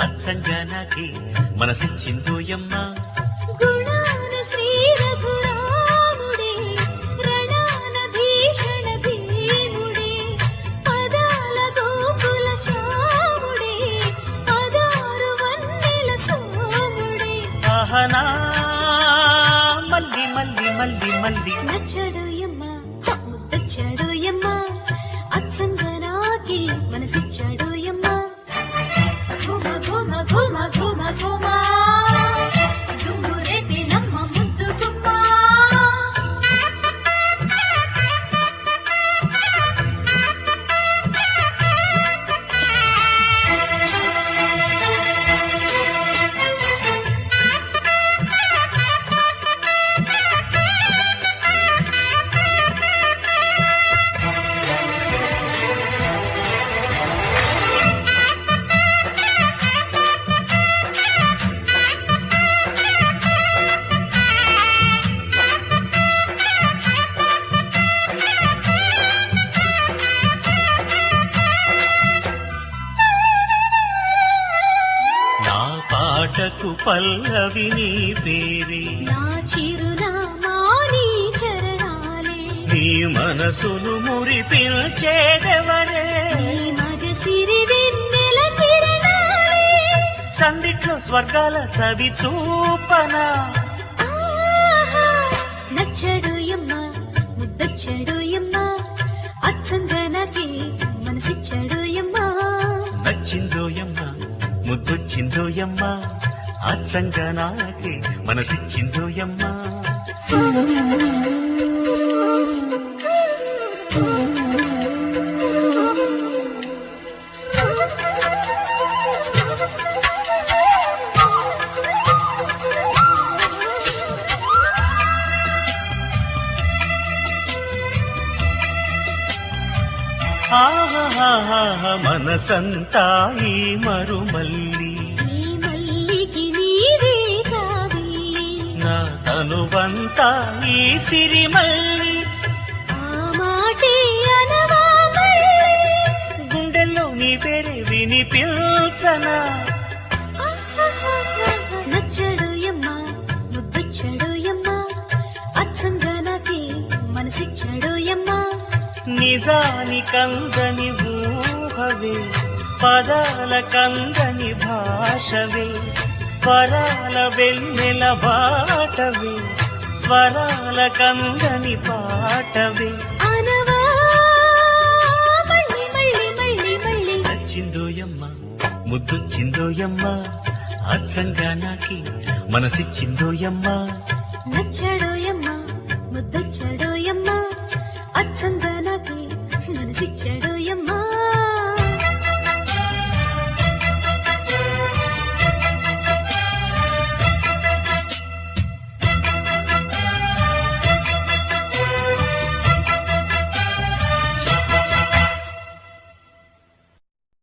అచ్చంగా నాకి మనసిచ్చిందోయమ్మ గుణాన శ్రీ రఘురాముడే రణాన భీషణ భీముడే పదాల గోకుల శ్యాముడే పదారు వన్నెల సోముడే ఆహనా మల్లి మల్లి మల్లి మల్లి నచ్చడోయమ్మ ముద్దచ్చడోయమ్మ అచ్చంగా నాకి మనసిచ్చాడోయమ్మ ఘుమ ఘుమ ఘుమ ఘుమ ఘుమ దుమ్మురేపి నమ్మ ముద్దు గుమ్మ పాటకు పల్లవి నీ పేరే నా చిరునామా నీ చరణాలే నీ మనసును మురిపించేదెవరే నీ మగసిరి వెన్నెల కిరణాలే సందిట్లో స్వర్గాల చవి చూపనా ఆహా నచ్చడోయమ్మ ముద్దచ్చడోయమ్మ అచ్చంగా నాకే మనసిచ్చాడోయమ్మ నచ్చిందోయమ్మ ముద్దొచ్చిందోయమ్మ అచ్చంగా నాకే మనసిచ్చిందోయమ్మ ఆహా మనసంతా ఈ మరుమల్లి ఈ మల్లికి నీవే కావిల్లి నా తనువంతా ఈ సిరిమల్లి ఆ మాటే అనవా మళ్ళీ గుండెల్లో నీ పేరే వినిపించనా నచ్చడోయమ్మ ముద్దొచ్చడోయమ్మ అచ్చంగా నాకే మనసిచ్చాడోయమ్మ నిజాని కందని ఊహవే పదాల కందని భాషవే వరాల వెన్నెల బాటవే స్వరాల కందని పాటవే అనవా మళ్ళీ మళ్ళీ మళ్ళీ మళ్ళీ నచ్చిందోయమ్మ ముద్దొచ్చిందోయమ్మ అచ్చంగా నాకి మనసిచ్చిందోయమ్మ నచ్చడోయమ్మ ముద్దొచ్చడోయమ్మ అచ్చంగా నాకే మనసిచ్చాడోయమ్మ